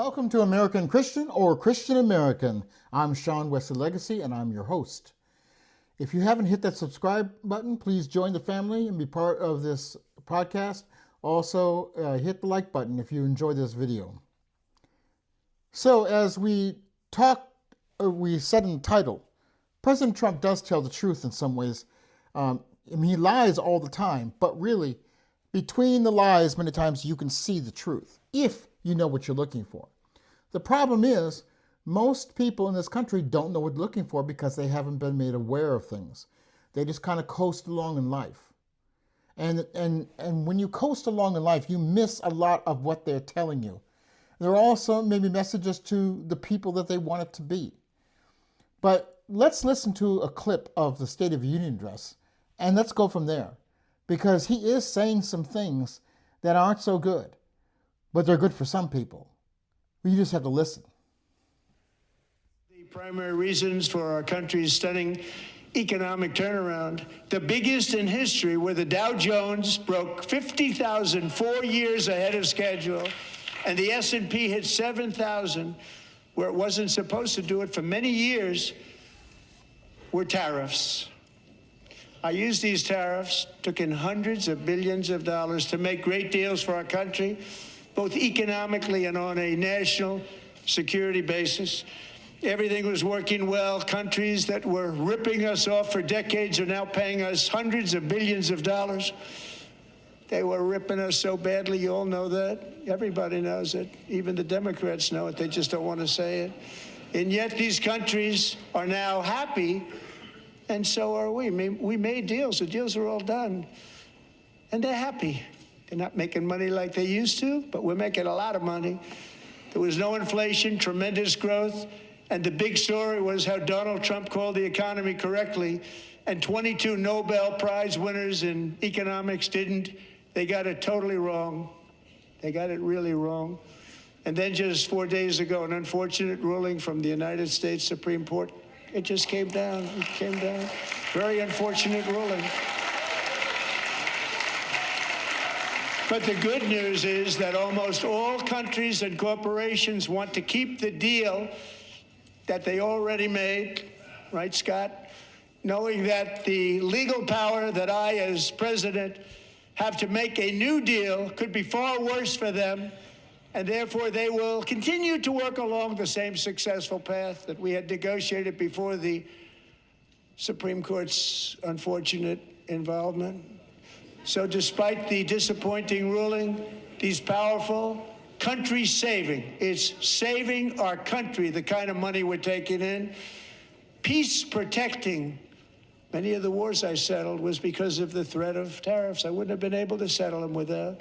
Welcome to American Christian or Christian American. I'm Sean Wesley Legacy and I'm your host. If you haven't hit that subscribe button, please join the family and be part of this podcast. Also, hit the like button if you enjoy this video. So as we said in the title, President Trump does tell the truth in some ways. He lies all the time, but really, between the lies, many times you can see the truth, if you know what you're looking for. The problem is, most people in this country don't know what they're looking for because they haven't been made aware of things. They just kind of coast along in life. And when you coast along in life, you miss a lot of what they're telling you. There are also maybe messages to the people that they want it to be. But let's listen to a clip of the State of the Union address, and let's go from there. Because he is saying some things that aren't so good, but they're good for some people. You just have to listen. The primary reasons for our country's stunning economic turnaround, the biggest in history, where the Dow Jones broke 50,000 4 years ahead of schedule, and the S&P hit 7,000, where it wasn't supposed to do it for many years, were tariffs. I used these tariffs, took in hundreds of billions of dollars to make great deals for our country, both economically and on a national security basis. Everything was working well. Countries that were ripping us off for decades are now paying us hundreds of billions of dollars. They were ripping us so badly, you all know that. Everybody knows it. Even the Democrats know it. They just don't want to say it. And yet these countries are now happy, and so are we. We made deals. The deals are all done. And they're happy. They're not making money like they used to, but we're making a lot of money. There was no inflation, tremendous growth, and the big story was how Donald Trump called the economy correctly, and 22 Nobel Prize winners in economics didn't. They got it totally wrong. They got it really wrong. And then just 4 days ago, an unfortunate ruling from the United States Supreme Court. It just came down. It came down. Very unfortunate ruling. But the good news is that almost all countries and corporations want to keep the deal that they already made, right, Scott? Knowing that the legal power that I, as president, have to make a new deal could be far worse for them, and therefore they will continue to work along the same successful path that we had negotiated before the Supreme Court's unfortunate involvement. So despite the disappointing ruling, these powerful country-saving, it's saving our country, the kind of money we're taking in, peace-protecting. Many of the wars I settled was because of the threat of tariffs. I wouldn't have been able to settle them without.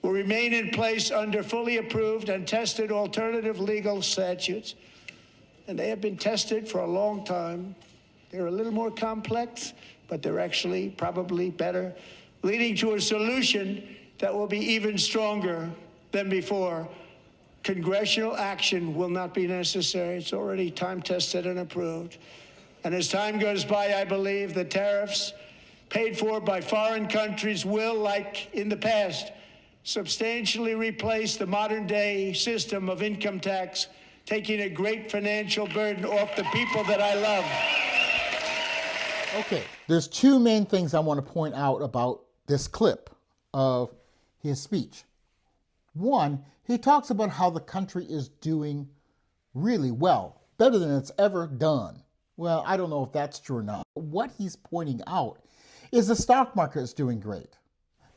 Will remain in place under fully approved and tested alternative legal statutes. And they have been tested for a long time. They're a little more complex, but they're actually probably better, leading to a solution that will be even stronger than before. Congressional action will not be necessary. It's already time-tested and approved. And as time goes by, I believe the tariffs paid for by foreign countries will, like in the past, substantially replace the modern-day system of income tax, taking a great financial burden off the people that I love. Okay, there's two main things I want to point out about this clip of his speech. One, he talks about how the country is doing really well, better than it's ever done. Well, I don't know if that's true or not. What he's pointing out is the stock market is doing great.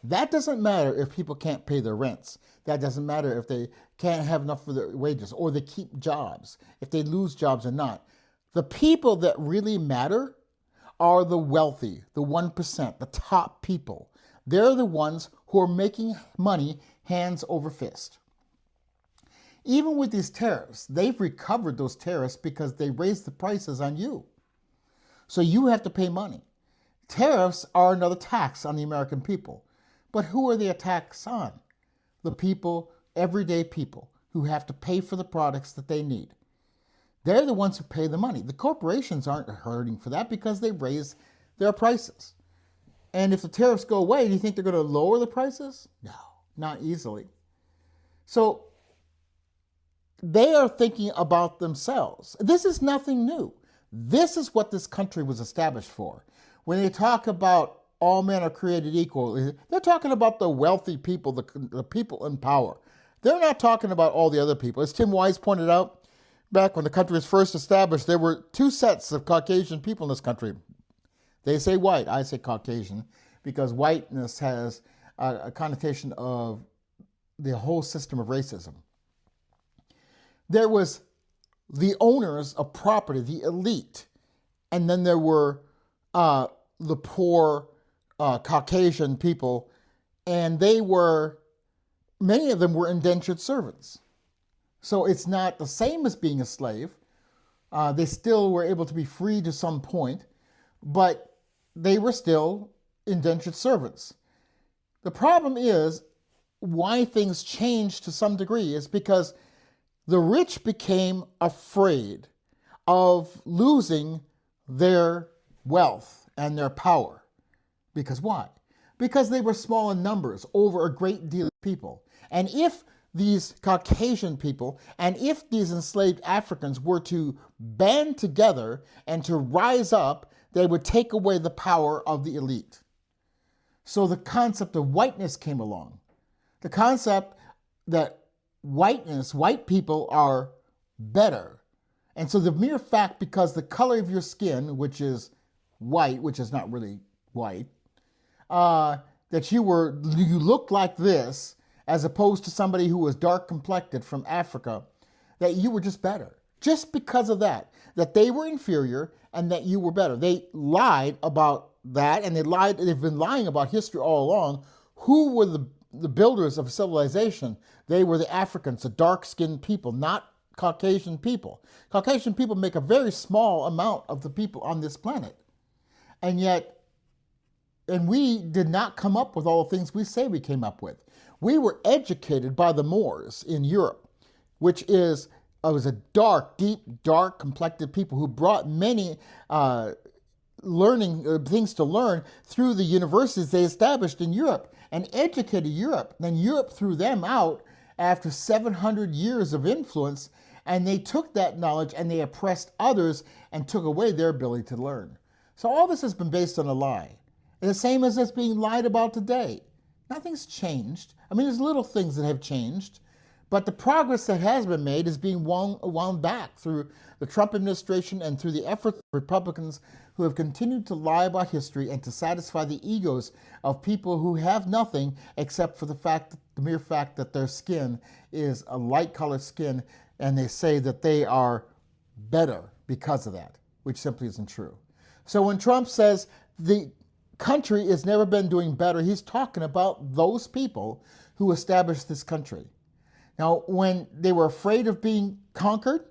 That doesn't matter if people can't pay their rents. That doesn't matter if they can't have enough for their wages or they keep jobs, if they lose jobs or not. The people that really matter are the wealthy, the 1%, the top people. They're the ones who are making money hands over fist. Even with these tariffs, they've recovered those tariffs because they raised the prices on you. So you have to pay money. Tariffs are another tax on the American people. But who are they a tax on? The people, everyday people, who have to pay for the products that they need. They're the ones who pay the money. The corporations aren't hurting for that because they raise their prices. And if the tariffs go away, do you think they're going to lower the prices? No, not easily. So they are thinking about themselves. This is nothing new. This is what this country was established for. When they talk about all men are created equal, they're talking about the wealthy people, the people in power. They're not talking about all the other people. As Tim Wise pointed out, back when the country was first established, there were two sets of Caucasian people in this country. They say white, I say Caucasian, because whiteness has a connotation of the whole system of racism. There was the owners of property, the elite, and then there were the poor Caucasian people, and many of them were indentured servants. So it's not the same as being a slave. They still were able to be free to some point, but they were still indentured servants. The problem is why things changed to some degree is because the rich became afraid of losing their wealth and their power. Because why? Because they were small in numbers over a great deal of people. And if these Caucasian people and if these enslaved Africans were to band together and to rise up, they would take away the power of the elite. So the concept of whiteness came along. The concept that white people are better. And so the mere fact, because the color of your skin, which is white, which is not really white, that you looked like this, as opposed to somebody who was dark complected from Africa, that you were just better. Just because of that they were inferior and that you were better. They lied about that, and they've been lying about history all along. Who were the builders of civilization? They were the Africans, the dark-skinned people, not Caucasian people. Caucasian people make a very small amount of the people on this planet. And we did not come up with all the things we say we came up with. We were educated by the Moors in Europe, which was a deep, dark complected people who brought many things to learn through the universities they established in Europe and educated Europe. Then Europe threw them out after 700 years of influence, and they took that knowledge and they oppressed others and took away their ability to learn. So all this has been based on a lie. The same as it's being lied about today. Nothing's changed. I mean, there's little things that have changed, but the progress that has been made is being wound back through the Trump administration and through the efforts of Republicans who have continued to lie about history and to satisfy the egos of people who have nothing except for the mere fact that their skin is a light-colored skin, and they say that they are better because of that, which simply isn't true. So when Trump says the country has never been doing better, he's talking about those people who established this country. Now, when they were afraid of being conquered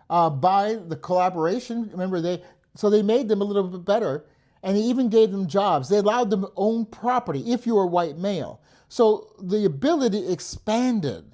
by the collaboration, remember, they made them a little bit better, and they even gave them jobs. They allowed them to own property if you were a white male. So the ability expanded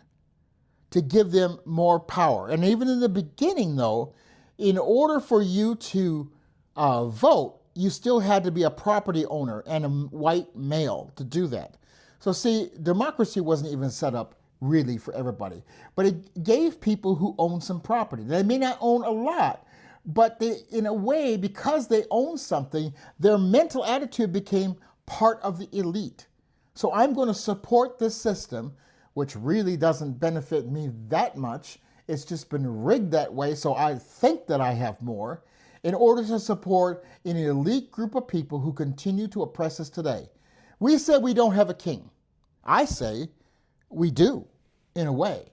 to give them more power. And even in the beginning, though, in order for you to vote, you still had to be a property owner and a white male to do that. So see, democracy wasn't even set up really for everybody, but it gave people who own some property. They may not own a lot, but they, in a way, because they own something, their mental attitude became part of the elite. So I'm going to support this system, which really doesn't benefit me that much. It's just been rigged that way, so I think that I have more, in order to support an elite group of people who continue to oppress us today. We said we don't have a king. I say we do, in a way.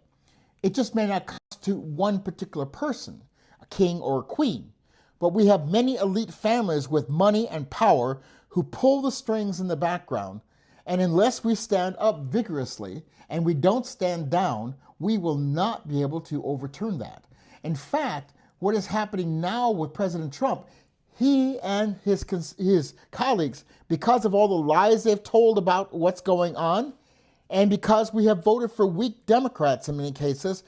It just may not constitute one particular person, a king or a queen. But we have many elite families with money and power who pull the strings in the background. And unless we stand up vigorously and we don't stand down, we will not be able to overturn that. In fact, what is happening now with President Trump, he and his colleagues, because of all the lies they've told about what's going on, and because we have voted for weak Democrats in many cases,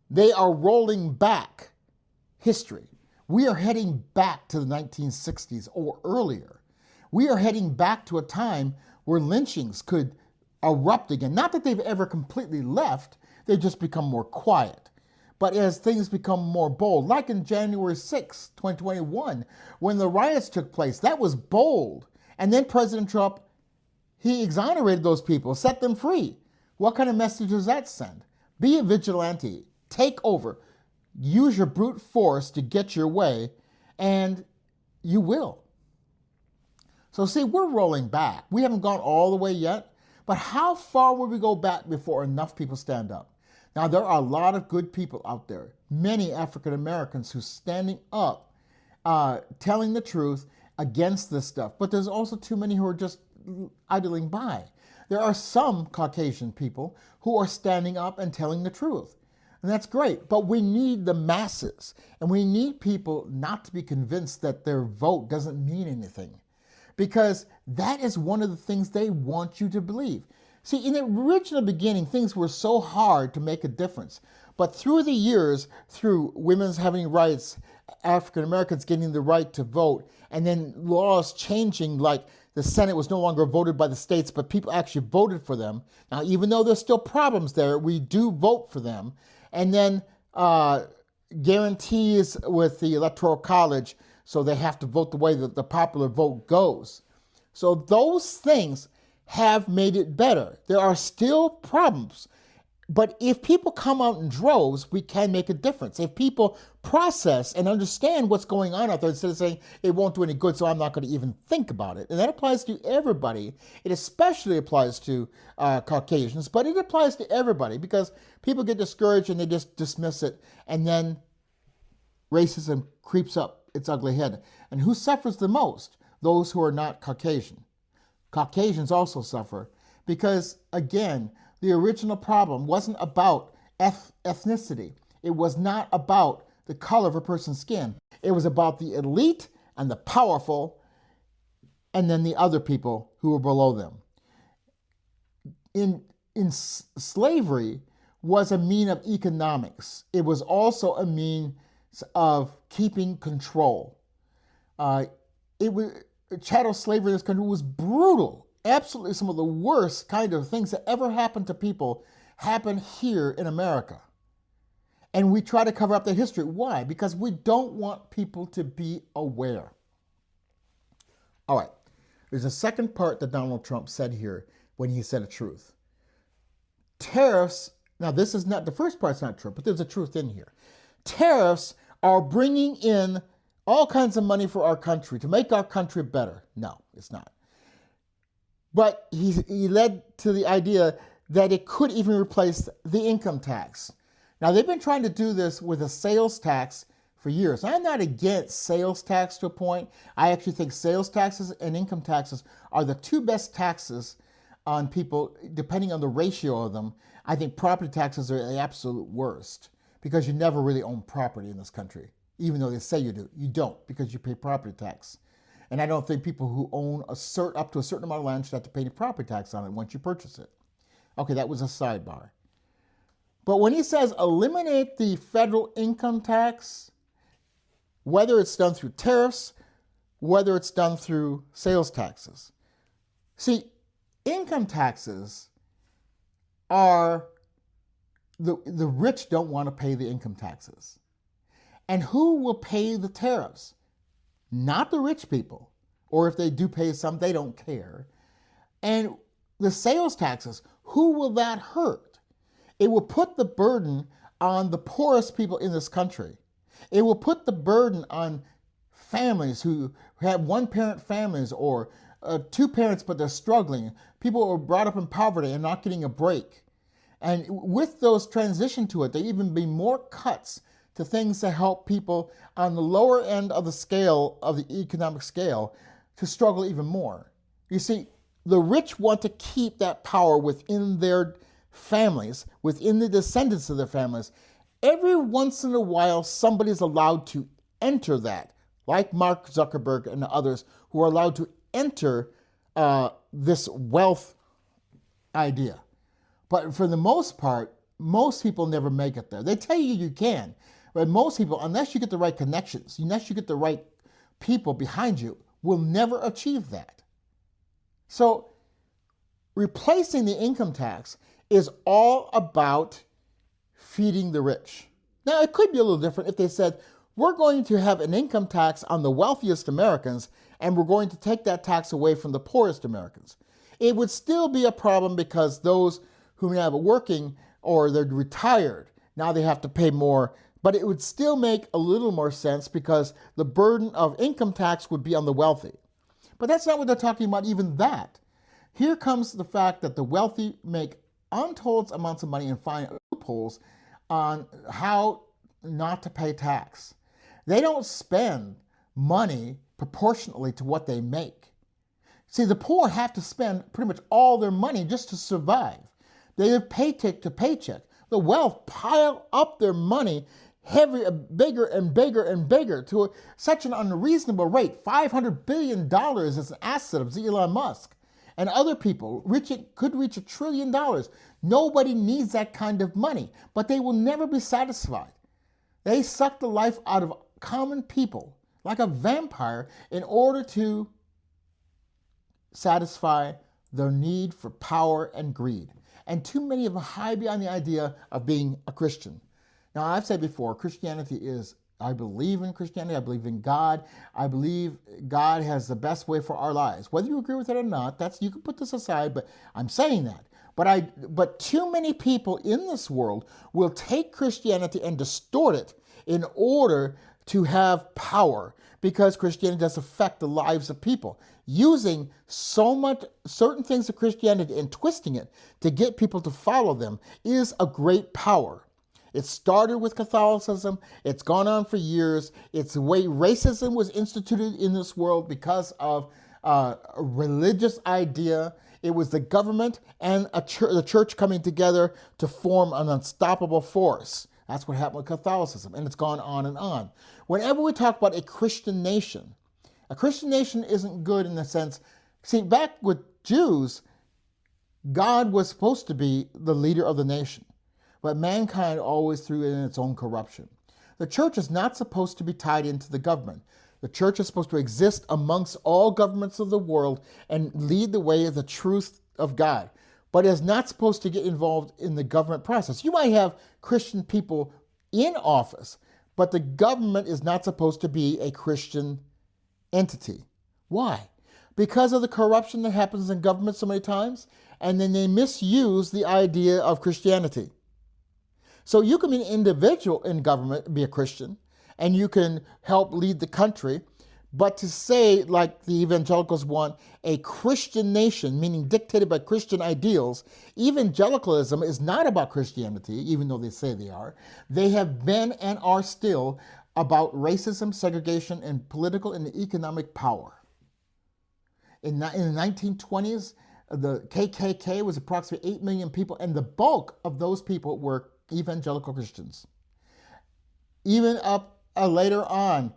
they are rolling back history. We are heading back to the 1960s or earlier. We are heading back to a time where lynchings could erupt again. Not that they've ever completely left, they've just become more quiet. But as things become more bold, like in January 6, 2021, when the riots took place, that was bold. And then President Trump, he exonerated those people, set them free. What kind of message does that send? Be a vigilante, take over, use your brute force to get your way, and you will. So see, we're rolling back. We haven't gone all the way yet, but how far will we go back before enough people stand up? Now, there are a lot of good people out there, many African Americans who are standing up, telling the truth against this stuff, but there's also too many who are just idling by. There are some Caucasian people who are standing up and telling the truth. And that's great, but we need the masses, and we need people not to be convinced that their vote doesn't mean anything, because that is one of the things they want you to believe. See, in the original beginning, things were so hard to make a difference, but through the years, through women's having rights, African Americans getting the right to vote, and then laws changing, like the Senate was no longer voted by the states, but people actually voted for them. Now, even though there's still problems there, we do vote for them. And then guarantees with the Electoral College, so they have to vote the way that the popular vote goes. So those things have made it better. There are still problems, but if people come out in droves, we can make a difference. If people process and understand what's going on out there instead of saying it won't do any good, so I'm not going to even think about it. And that applies to everybody. It especially applies to Caucasians, but it applies to everybody because people get discouraged and they just dismiss it, and then racism creeps up its ugly head. And who suffers the most? Those who are not Caucasian. Caucasians also suffer because, again, the original problem wasn't about ethnicity. It was not about the color of a person's skin. It was about the elite and the powerful, and then the other people who were below them. Slavery was a mean of economics. It was also a means of keeping control. Chattel slavery in this country was brutal. Absolutely some of the worst kind of things that ever happened to people happened here in America. And we try to cover up the history. Why? Because we don't want people to be aware. All right. There's a second part that Donald Trump said here when he said a truth. Tariffs, now this is not, the first part's not true, but there's a truth in here. Tariffs are bringing in all kinds of money for our country to make our country better. No, it's not. But he led to the idea that it could even replace the income tax. Now, they've been trying to do this with a sales tax for years. I'm not against sales tax to a point. I actually think sales taxes and income taxes are the two best taxes on people, depending on the ratio of them. I think property taxes are the absolute worst because you never really own property in this country. Even though they say you do, you don't, because you pay property tax. And I don't think people who own up to a certain amount of land should have to pay any property tax on it once you purchase it. Okay, that was a sidebar. But when he says eliminate the federal income tax, whether it's done through tariffs, whether it's done through sales taxes. See, income taxes are, the rich don't want to pay the income taxes. And who will pay the tariffs? Not the rich people. Or if they do pay some, they don't care. And the sales taxes, who will that hurt? It will put the burden on the poorest people in this country. It will put the burden on families who have one-parent families or two parents, but they're struggling. People who are brought up in poverty and not getting a break. And with those transition to it, there even be more cuts to things that help people on the lower end of the scale, of the economic scale, to struggle even more. You see, the rich want to keep that power within their families, within the descendants of their families. Every once in a while, somebody's allowed to enter that, like Mark Zuckerberg and others who are allowed to enter this wealth idea. But for the most part, most people never make it there. They tell you you can, but most people, unless you get the right connections, unless you get the right people behind you, will never achieve that. So replacing the income tax is all about feeding the rich. Now, it could be a little different if they said, we're going to have an income tax on the wealthiest Americans, and we're going to take that tax away from the poorest Americans. It would still be a problem because those who are not working or they're retired, now they have to pay more. But it would still make a little more sense because the burden of income tax would be on the wealthy. But that's not what they're talking about, even that. Here comes the fact that the wealthy make untold amounts of money and find loopholes on how not to pay tax. They don't spend money proportionately to what they make. See, the poor have to spend pretty much all their money just to survive. They live paycheck to paycheck. The wealth pile up their money bigger and bigger and bigger to such an unreasonable rate. $500 billion is an asset of Elon Musk. And other people could reach $1 trillion. Nobody needs that kind of money, but they will never be satisfied. They suck the life out of common people like a vampire in order to satisfy their need for power and greed. And too many of them hide behind the idea of being a Christian. Now, I've said before, Christianity is, I believe in Christianity, I believe in God, I believe God has the best way for our lives. Whether you agree with it or not, you can put this aside, but I'm saying that. But too many people in this world will take Christianity and distort it in order to have power, because Christianity does affect the lives of people, using so much certain things of Christianity and twisting it to get people to follow them is a great power. It started with Catholicism. It's gone on for years. It's the way racism was instituted in this world because of a religious idea. It was the government and the church coming together to form an unstoppable force. That's what happened with Catholicism, and it's gone on and on. Whenever we talk about a Christian nation isn't good in the sense, see, back with Jews, God was supposed to be the leader of the nation, but mankind always threw in its own corruption. The church is not supposed to be tied into the government. The church is supposed to exist amongst all governments of the world and lead the way of the truth of God, but is not supposed to get involved in the government process. You might have Christian people in office, but the government is not supposed to be a Christian entity. Why? Because of the corruption that happens in government so many times, and then they misuse the idea of Christianity. So you can be an individual in government, be a Christian, and you can help lead the country. But to say, like the evangelicals want, a Christian nation, meaning dictated by Christian ideals, evangelicalism is not about Christianity, even though they say they are. They have been and are still about racism, segregation, and political and economic power. In the 1920s, the KKK was approximately 8 million people, and the bulk of those people were evangelical Christians. Even up later on,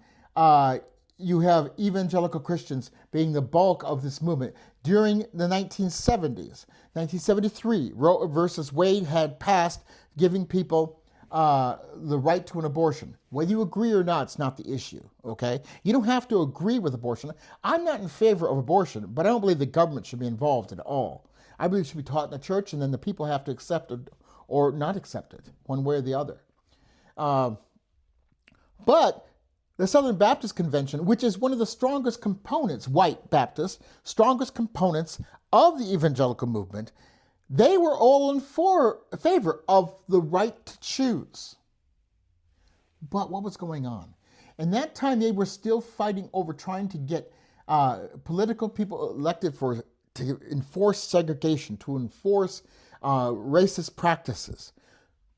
you have evangelical Christians being the bulk of this movement. During the 1970s, 1973, Roe versus Wade had passed, giving people the right to an abortion. Whether you agree or not, it's not the issue, okay? You don't have to agree with abortion. I'm not in favor of abortion, but I don't believe the government should be involved at all. I believe it should be taught in the church, and then the people have to accept it or not accept it, one way or the other. But the Southern Baptist Convention, which is one of the strongest components, white Baptists, strongest components of the evangelical movement, they were all in favor of the right to choose. But what was going on? In that time, they were still fighting over trying to get political people elected to enforce segregation, to enforce racist practices.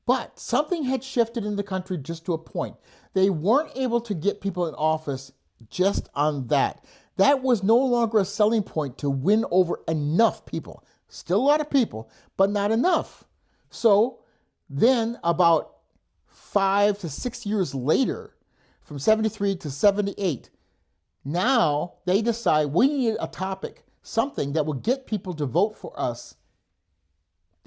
But something had shifted in the country just to a point. They weren't able to get people in office just on that. That was no longer a selling point to win over enough people. Still a lot of people, but not enough. So then about 5 to 6 years later, from 73 to 78, now they decide we need a topic, something that will get people to vote for us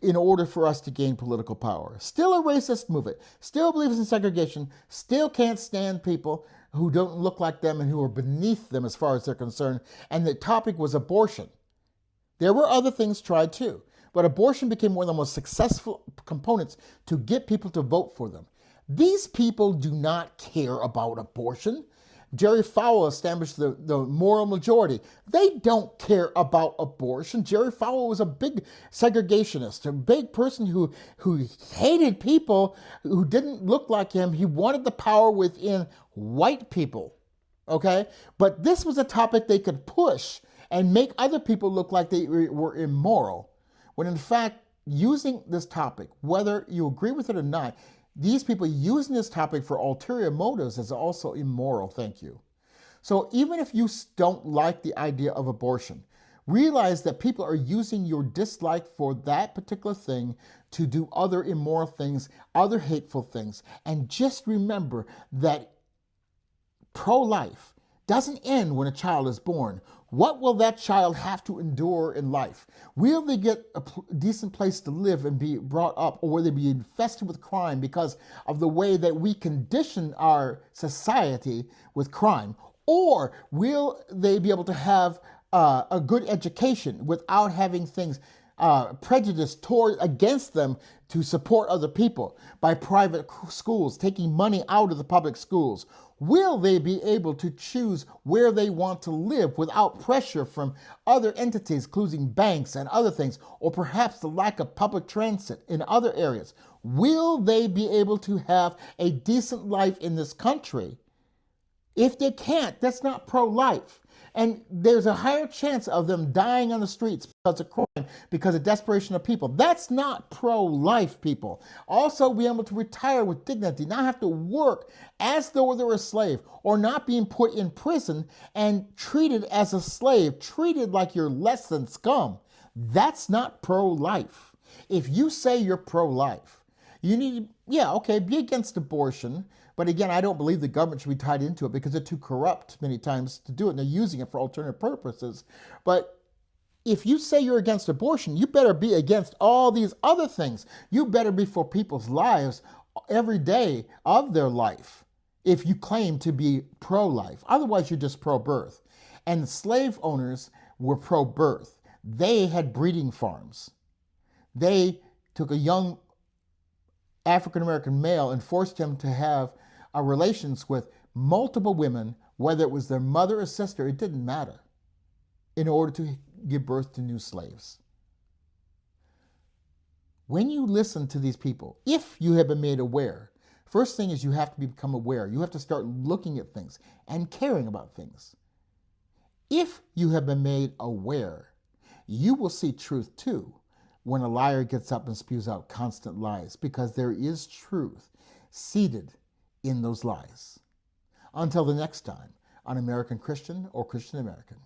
in order for us to gain political power. Still a racist movement, still believes in segregation, still can't stand people who don't look like them and who are beneath them as far as they're concerned. And the topic was abortion. There were other things tried too, but abortion became one of the most successful components to get people to vote for them. These people do not care about abortion. Jerry Falwell established the moral majority. They don't care about abortion. Jerry Falwell was a big segregationist, a big person who hated people who didn't look like him. He wanted the power within white people. Okay? But this was a topic they could push and make other people look like they were immoral. When in fact, using this topic, whether you agree with it or not, these people using this topic for ulterior motives is also immoral. Thank you. So even if you don't like the idea of abortion, realize that people are using your dislike for that particular thing to do other immoral things, other hateful things. And just remember that pro-life doesn't end when a child is born. What will that child have to endure in life? Will they get a decent place to live and be brought up, or will they be infested with crime because of the way that we condition our society with crime? Or will they be able to have a good education without having things prejudiced against them to support other people by private schools, taking money out of the public schools? Will they be able to choose where they want to live without pressure from other entities, including banks and other things, or perhaps the lack of public transit in other areas? Will they be able to have a decent life in this country? If they can't, that's not pro-life. And there's a higher chance of them dying on the streets because of crime, because of desperation of people. That's not pro-life, people. Also, be able to retire with dignity, not have to work as though they were a slave, or not being put in prison and treated as a slave, treated like you're less than scum. That's not pro-life. If you say you're pro-life, you need to, be against abortion. But again, I don't believe the government should be tied into it because they're too corrupt many times to do it, and they're using it for alternative purposes. But if you say you're against abortion, you better be against all these other things. You better be for people's lives every day of their life if you claim to be pro-life. Otherwise, you're just pro-birth. And slave owners were pro-birth. They had breeding farms. They took a young African-American male and forced him to have relations with multiple women, whether it was their mother or sister, it didn't matter, in order to give birth to new slaves. When you listen to these people, if you have been made aware, first thing is you have to become aware. You have to start looking at things and caring about things. If you have been made aware, you will see truth too when a liar gets up and spews out constant lies, because there is truth seated in those lies. Until the next time on American Christian or Christian American.